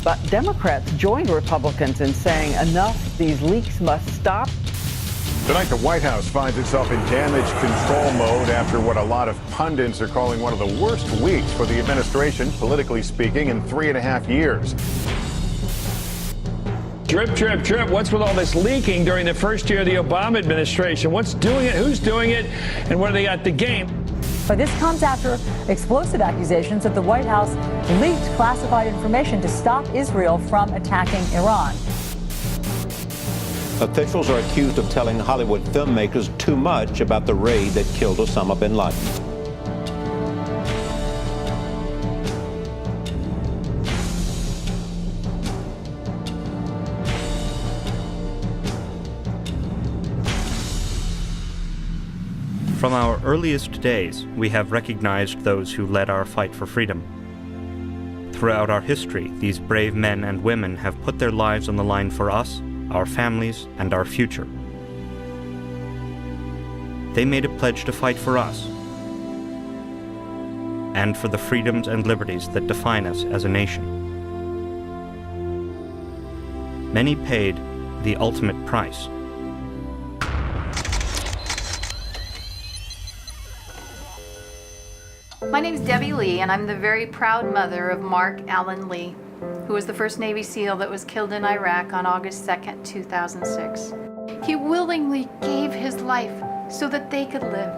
But Democrats joined Republicans in saying enough, these leaks must stop. Tonight, the White House finds itself in damage control mode after what a lot of pundits are calling one of the worst weeks for the administration, politically speaking, in 3.5 years. Drip, drip, drip. What's with all this leaking during the first year of the Obama administration? What's doing it? Who's doing it? And what do they got to gain? But this comes after explosive accusations that the White House leaked classified information to stop Israel from attacking Iran. Officials are accused of telling Hollywood filmmakers too much about the raid that killed Osama bin Laden. From our earliest days, we have recognized those who led our fight for freedom. Throughout our history, these brave men and women have put their lives on the line for us, our families, and our future. They made a pledge to fight for us and for the freedoms and liberties that define us as a nation. Many paid the ultimate price. My name is Debbie Lee, and I'm the very proud mother of Mark Allen Lee, who was the first Navy SEAL that was killed in Iraq on August 2nd, 2006. He willingly gave his life so that they could live,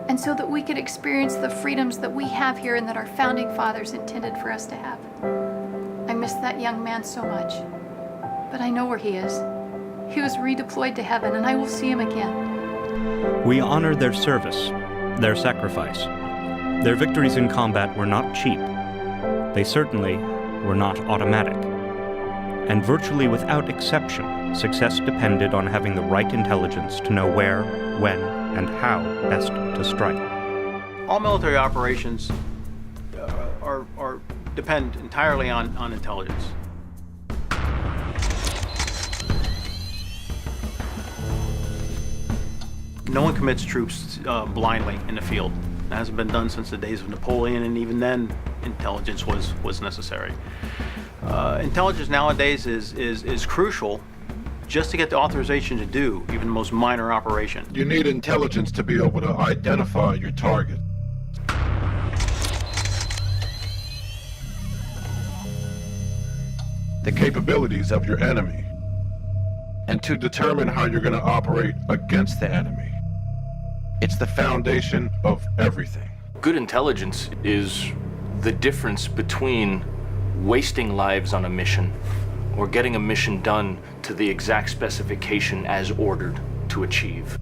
and so that we could experience the freedoms that we have here and that our founding fathers intended for us to have. I miss that young man so much, but I know where he is. He was redeployed to heaven, and I will see him again. We honor their service, their sacrifice. Their victories in combat were not cheap. They certainly were not automatic. And virtually without exception, success depended on having the right intelligence to know where, when, and how best to strike. All military operations depend entirely on intelligence. No one commits troops blindly in the field. It hasn't been done since the days of Napoleon, and even then, intelligence was necessary. Intelligence nowadays is crucial just to get the authorization to do even the most minor operation. You need intelligence to be able to identify your target. The capabilities of your enemy, and to determine how you're going to operate against the enemy. It's the foundation of everything. Good intelligence is the difference between wasting lives on a mission or getting a mission done to the exact specification as ordered to achieve.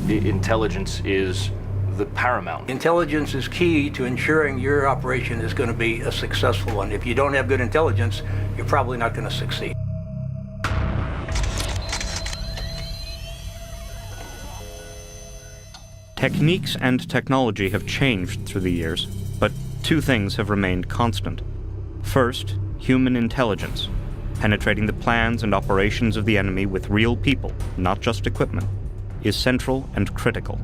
Intelligence is the paramount. Intelligence is key to ensuring your operation is going to be a successful one. If you don't have good intelligence, you're probably not going to succeed. Techniques and technology have changed through the years, but two things have remained constant. First, human intelligence, penetrating the plans and operations of the enemy with real people, not just equipment, is central and critical.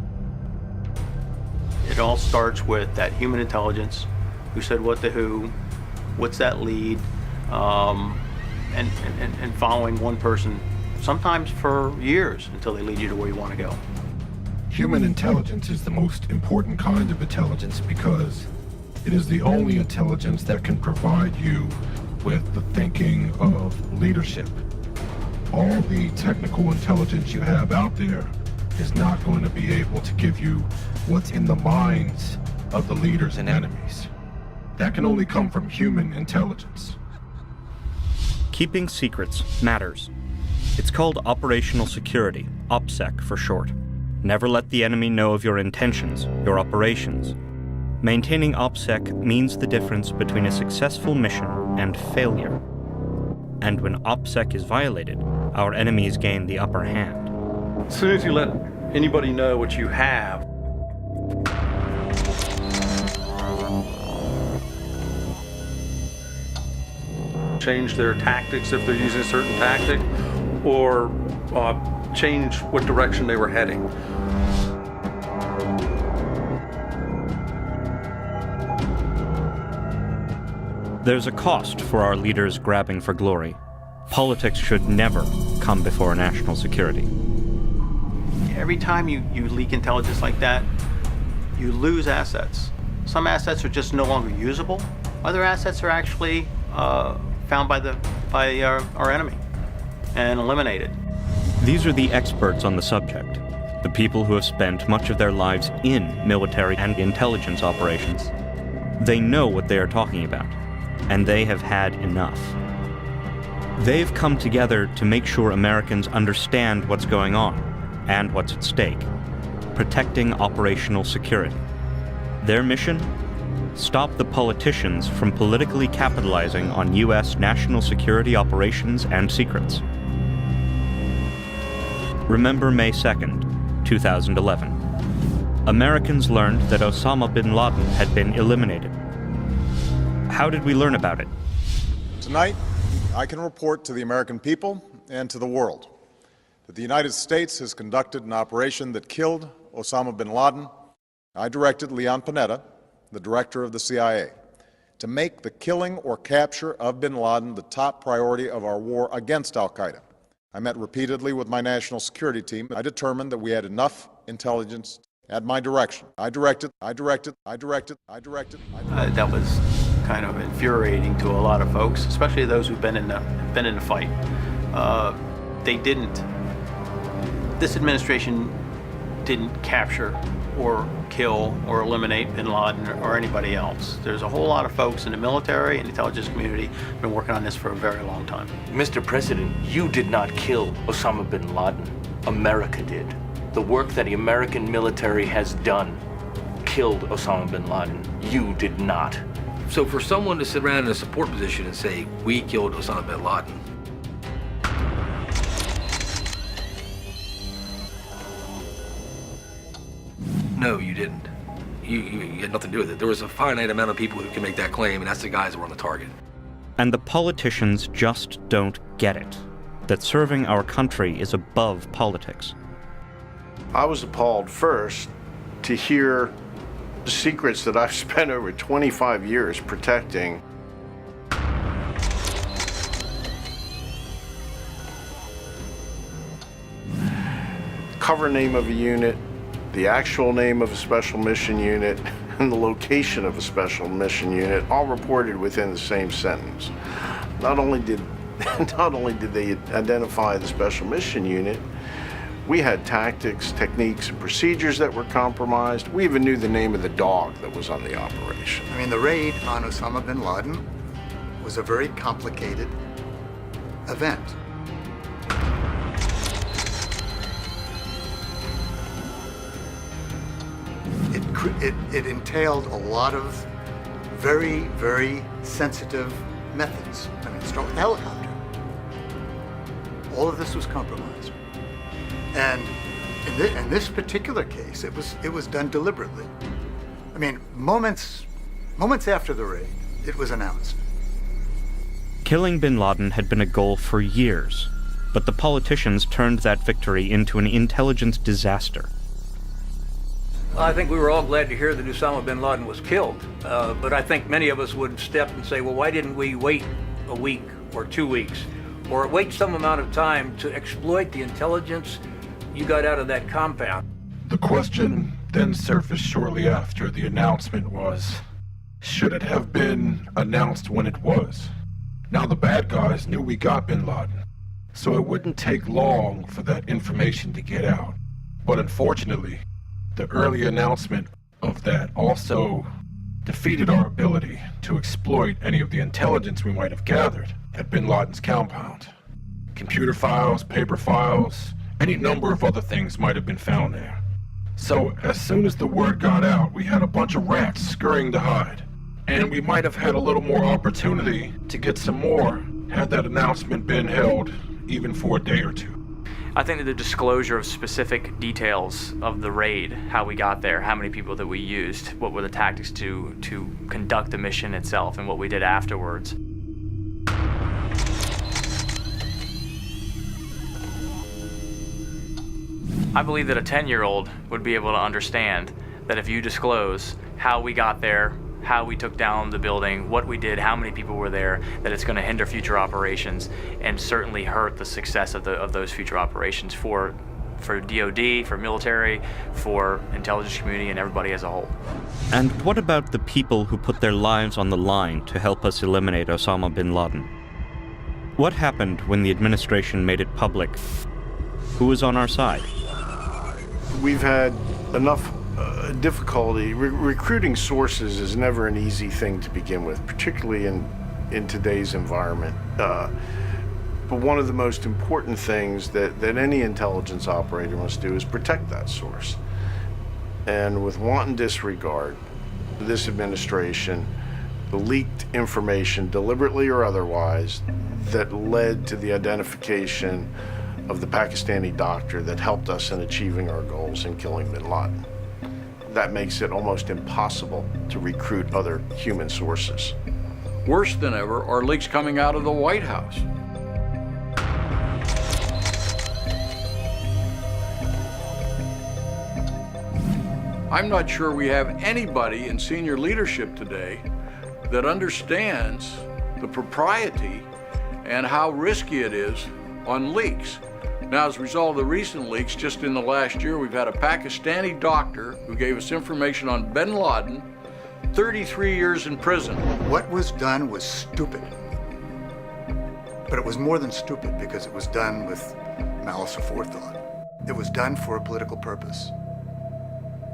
It all starts with that human intelligence, who said what to who, what's that lead, and following one person, sometimes for years, until they lead you to where you want to go. Human intelligence is the most important kind of intelligence because it is the only intelligence that can provide you with the thinking of leadership. All the technical intelligence you have out there is not going to be able to give you what's in the minds of the leaders and enemies. That can only come from human intelligence. Keeping secrets matters. It's called operational security, OPSEC for short. Never let the enemy know of your intentions, your operations. Maintaining OPSEC means the difference between a successful mission and failure. And when OPSEC is violated, our enemies gain the upper hand. As soon as you let anybody know what you have, change their tactics if they're using a certain tactic, or change what direction they were heading. There's a cost for our leaders grabbing for glory. Politics should never come before national security. Every time you leak intelligence like that, you lose assets. Some assets are just no longer usable. Other assets are actually found by our enemy and eliminated. These are the experts on the subject, the people who have spent much of their lives in military and intelligence operations. They know what they are talking about, and they have had enough. They've come together to make sure Americans understand what's going on and what's at stake, protecting operational security. Their mission? Stop the politicians from politically capitalizing on U.S. national security operations and secrets. Remember May 2nd, 2011. Americans learned that Osama bin Laden had been eliminated. How did we learn about it? Tonight, I can report to the American people and to the world that the United States has conducted an operation that killed Osama bin Laden. I directed Leon Panetta, the director of the CIA, to make the killing or capture of bin Laden the top priority of our war against al-Qaeda. I met repeatedly with my national security team. I determined that we had enough intelligence at my direction. I directed. That was kind of infuriating to a lot of folks, especially those who've been in the fight. This administration didn't capture or kill or eliminate bin Laden or anybody else. There's a whole lot of folks in the military and intelligence community who've been working on this for a very long time. Mr. President, you did not kill Osama bin Laden. America did. The work that the American military has done killed Osama bin Laden. You did not. So for someone to sit around in a support position and say, we killed Osama bin Laden, no, you didn't. You had nothing to do with it. There was a finite amount of people who can make that claim, and that's the guys that were on the target. And the politicians just don't get it, that serving our country is above politics. I was appalled first to hear the secrets that I've spent over 25 years protecting. Cover name of a unit, the actual name of a special mission unit, and the location of a special mission unit, all reported within the same sentence. Not only did they identify the special mission unit, we had tactics, techniques, and procedures that were compromised. We even knew the name of the dog that was on the operation. I mean, the raid on Osama bin Laden was a very complicated event. It entailed a lot of very, very sensitive methods. I mean, start with the helicopter. All of this was compromised. And in this particular case, it was done deliberately. I mean, moments after the raid, it was announced. Killing bin Laden had been a goal for years, but the politicians turned that victory into an intelligence disaster. Well, I think we were all glad to hear that Osama bin Laden was killed, but I think many of us would step and say, well, why didn't we wait a week or 2 weeks, or wait some amount of time to exploit the intelligence you got out of that compound? The question then surfaced shortly after the announcement was, should it have been announced when it was? Now the bad guys knew we got bin Laden, so it wouldn't take long for that information to get out. But unfortunately, the early announcement of that also defeated our ability to exploit any of the intelligence we might have gathered at bin Laden's compound. Computer files, paper files, any number of other things might have been found there. So as soon as the word got out, we had a bunch of rats scurrying to hide. And we might have had a little more opportunity to get some more had that announcement been held even for a day or two. I think that the disclosure of specific details of the raid, how we got there, how many people that we used, what were the tactics to conduct the mission itself, and what we did afterwards. I believe that a 10-year-old would be able to understand that if you disclose how we got there, how we took down the building, what we did, how many people were there, that it's going to hinder future operations and certainly hurt the success of those future operations for DOD, for military, for intelligence community, and everybody as a whole. And what about the people who put their lives on the line to help us eliminate Osama bin Laden? What happened when the administration made it public? Who was on our side? We've had enough difficulty. Recruiting sources is never an easy thing to begin with, particularly in today's environment. But one of the most important things that any intelligence operator must do is protect that source. And with wanton disregard, this administration, the leaked information, deliberately or otherwise, that led to the identification of the Pakistani doctor that helped us in achieving our goals in killing bin Laden. That makes it almost impossible to recruit other human sources. Worse than ever are leaks coming out of the White House. I'm not sure we have anybody in senior leadership today that understands the propriety and how risky it is on leaks. Now, as a result of the recent leaks, just in the last year, we've had a Pakistani doctor who gave us information on bin Laden, 33 years in prison. What was done was stupid. But it was more than stupid because it was done with malice aforethought. It was done for a political purpose.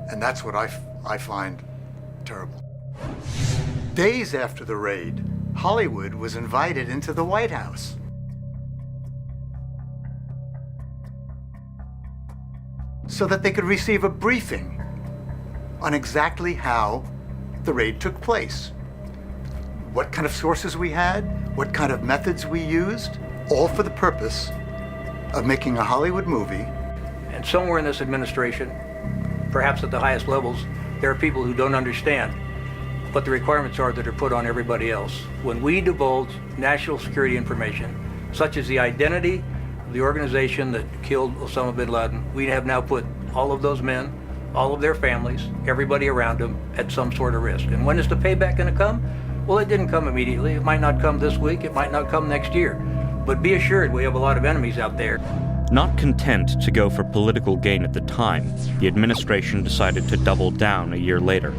And that's what I find terrible. Days after the raid, Hollywood was invited into the White House. So that they could receive a briefing on exactly how the raid took place. What kind of sources we had, what kind of methods we used, all for the purpose of making a Hollywood movie. And somewhere in this administration, perhaps at the highest levels, there are people who don't understand what the requirements are that are put on everybody else. When we divulge national security information, such as the identity of the organization that killed Osama bin Laden, we have now put all of those men, all of their families, everybody around them at some sort of risk. And when is the payback going to come? Well, it didn't come immediately. It might not come this week. It might not come next year. But be assured, we have a lot of enemies out there. Not content to go for political gain at the time, the administration decided to double down a year later,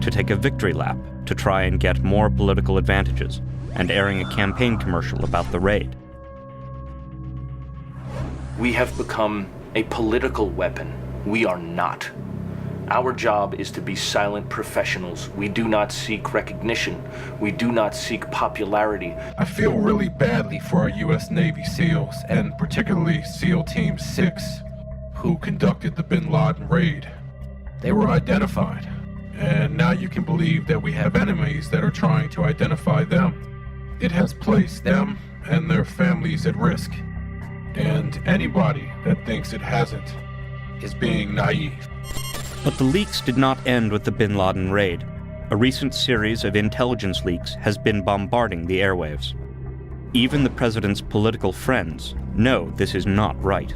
to take a victory lap to try and get more political advantages, and airing a campaign commercial about the raid. We have become a political weapon. We are not. Our job is to be silent professionals. We do not seek recognition. We do not seek popularity. I feel really badly for our U.S. Navy SEALs, and particularly SEAL Team 6, who conducted the bin Laden raid. They were identified, and now you can believe that we have enemies that are trying to identify them. It has placed them and their families at risk, and anybody that thinks it hasn't is being naive. But the leaks did not end with the bin Laden raid. A recent series of intelligence leaks has been bombarding the airwaves. Even the president's political friends know this is not right.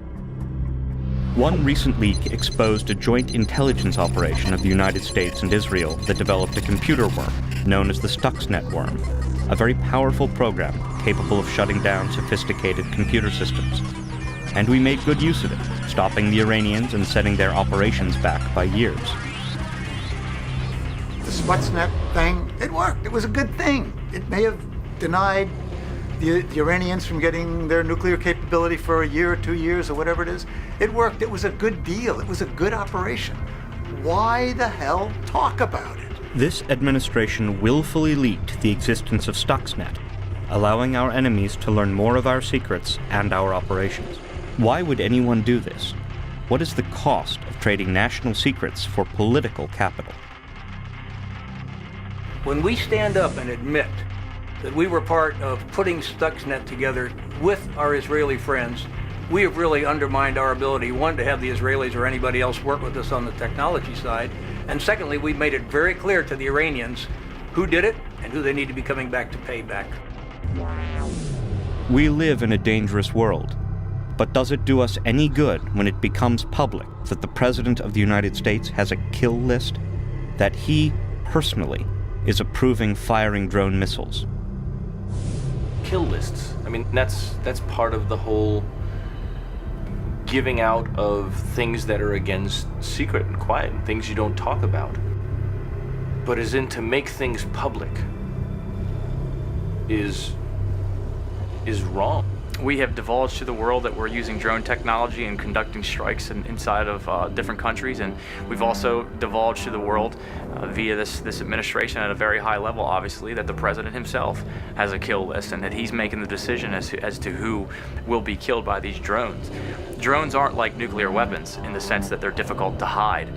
One recent leak exposed a joint intelligence operation of the United States and Israel that developed a computer worm known as the Stuxnet worm, a very powerful program capable of shutting down sophisticated computer systems. And we made good use of it, stopping the Iranians and setting their operations back by years. The Stuxnet thing, it worked. It was a good thing. It may have denied the Iranians from getting their nuclear capability for a year or 2 years or whatever it is. It worked. It was a good deal. It was a good operation. Why the hell talk about it? This administration willfully leaked the existence of Stuxnet, allowing our enemies to learn more of our secrets and our operations. Why would anyone do this? What is the cost of trading national secrets for political capital? When we stand up and admit that we were part of putting Stuxnet together with our Israeli friends, we have really undermined our ability, one, to have the Israelis or anybody else work with us on the technology side, and secondly, we've made it very clear to the Iranians who did it and who they need to be coming back to pay back. We live in a dangerous world. But does it do us any good when it becomes public that the President of the United States has a kill list? That he, personally, is approving firing drone missiles. Kill lists. I mean, that's part of the whole giving out of things that are against secret and quiet, and things you don't talk about. But as in to make things public is wrong. We have divulged to the world that we're using drone technology and conducting strikes inside of different countries, and we've also divulged to the world via this administration at a very high level, obviously, that the president himself has a kill list and that he's making the decision as to who will be killed by these drones. Drones aren't like nuclear weapons in the sense that they're difficult to hide.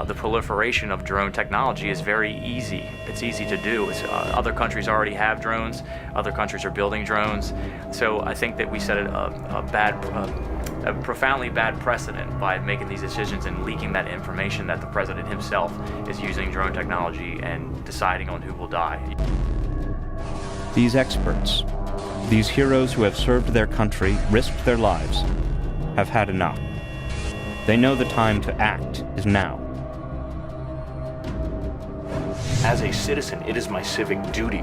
The proliferation of drone technology is very easy. It's easy to do. Other countries already have drones. Other countries are building drones. So I think that we set a profoundly bad precedent by making these decisions and leaking that information that the president himself is using drone technology and deciding on who will die. These experts, these heroes who have served their country, risked their lives, have had enough. They know the time to act is now. As a citizen, it is my civic duty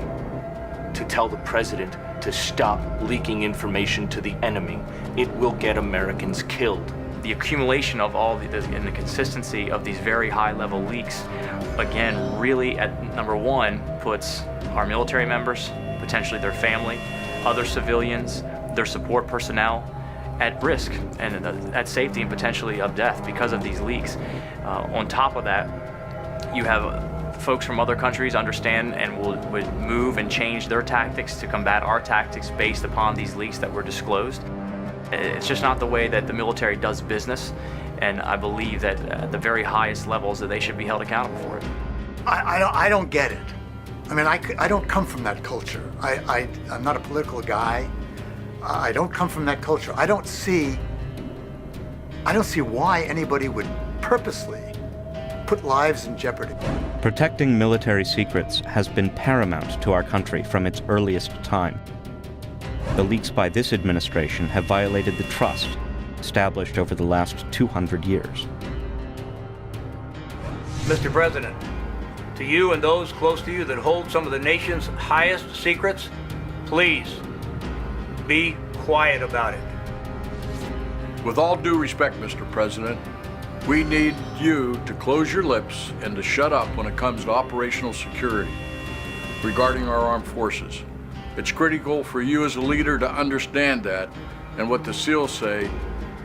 to tell the president to stop leaking information to the enemy. It will get Americans killed. The accumulation of all and the consistency of these very high-level leaks, again, really at number one, puts our military members, potentially their family, other civilians, their support personnel, at risk and at safety and potentially of death because of these leaks. On top of that, you have folks from other countries understand and would move and change their tactics to combat our tactics based upon these leaks that were disclosed. It's just not the way that the military does business, and I believe that at the very highest levels that they should be held accountable for it. I don't get it. I mean, I don't come from that culture. I'm not a political guy. I don't come from that culture. I don't see why anybody would purposely put lives in jeopardy. Protecting military secrets has been paramount to our country from its earliest time. The leaks by this administration have violated the trust established over the last 200 years. Mr. President, to you and those close to you that hold some of the nation's highest secrets, please be quiet about it. With all due respect, Mr. President, we need you to close your lips and to shut up when it comes to operational security regarding our armed forces. It's critical for you as a leader to understand that, and what the SEALs say,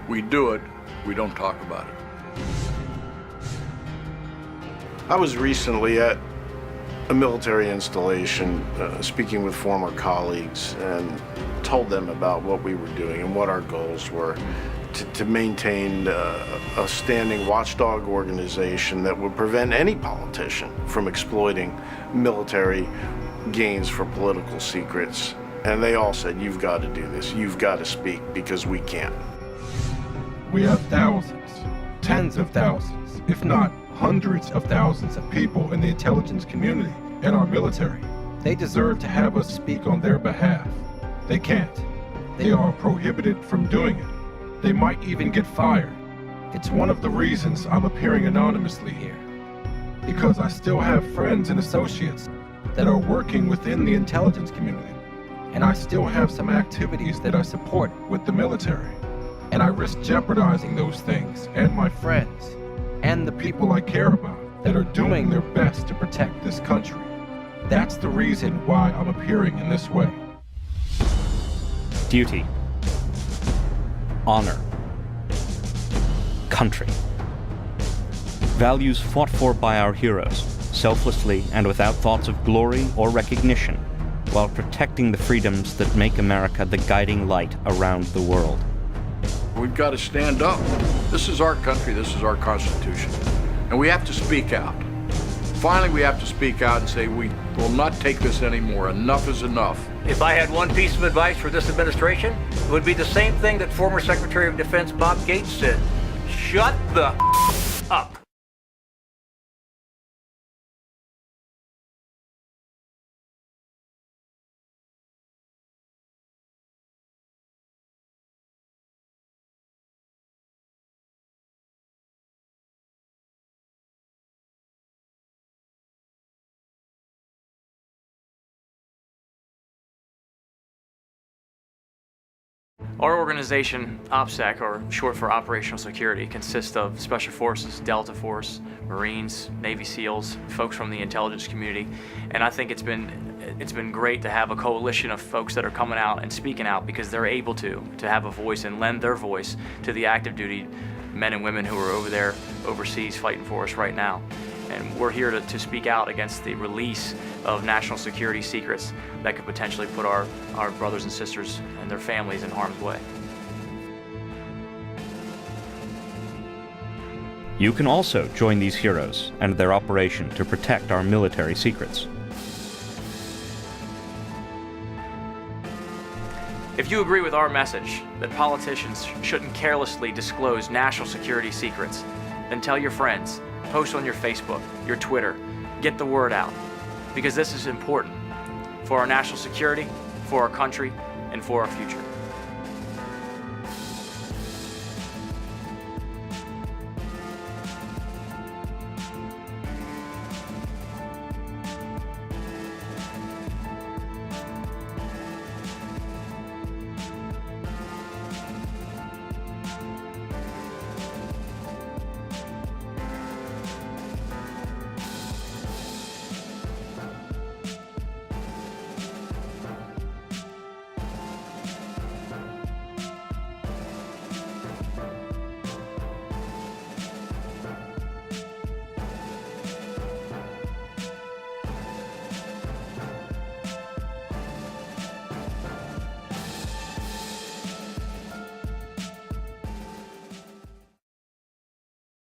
we do it, we don't talk about it. I was recently at a military installation speaking with former colleagues and told them about what we were doing and what our goals were. To maintain a standing watchdog organization that would prevent any politician from exploiting military gains for political secrets. And they all said, you've got to do this, you've got to speak, because we can't. We have thousands, tens of thousands, if not hundreds of thousands of people in the intelligence community and our military. They deserve to have us speak on their behalf. They can't. They are prohibited from doing it. They might even get fired. It's one of the reasons I'm appearing anonymously here. Because I still have friends and associates that are working within the intelligence community. And I still have some activities that I support with the military. And I risk jeopardizing those things and my friends and the people I care about that are doing their best to protect this country. That's the reason why I'm appearing in this way. Duty. Honor. Country. Values fought for by our heroes, selflessly and without thoughts of glory or recognition, while protecting the freedoms that make America the guiding light around the world. We've got to stand up. This is our country, this is our Constitution, and we have to speak out. Finally, we have to speak out and say, we will not take this anymore. Enough is enough. If I had one piece of advice for this administration, it would be the same thing that former Secretary of Defense Bob Gates said. Shut the up. Our organization, OPSEC, or short for Operational Security, consists of Special Forces, Delta Force, Marines, Navy SEALs, folks from the intelligence community, and I think it's been great to have a coalition of folks that are coming out and speaking out because they're able to have a voice and lend their voice to the active duty men and women who are over there overseas fighting for us right now. And we're here to speak out against the release of national security secrets that could potentially put our brothers and sisters and their families in harm's way. You can also join these heroes and their operation to protect our military secrets. If you agree with our message that politicians shouldn't carelessly disclose national security secrets, then tell your friends, post on your Facebook, your Twitter, get the word out, because this is important for our national security, for our country, and for our future.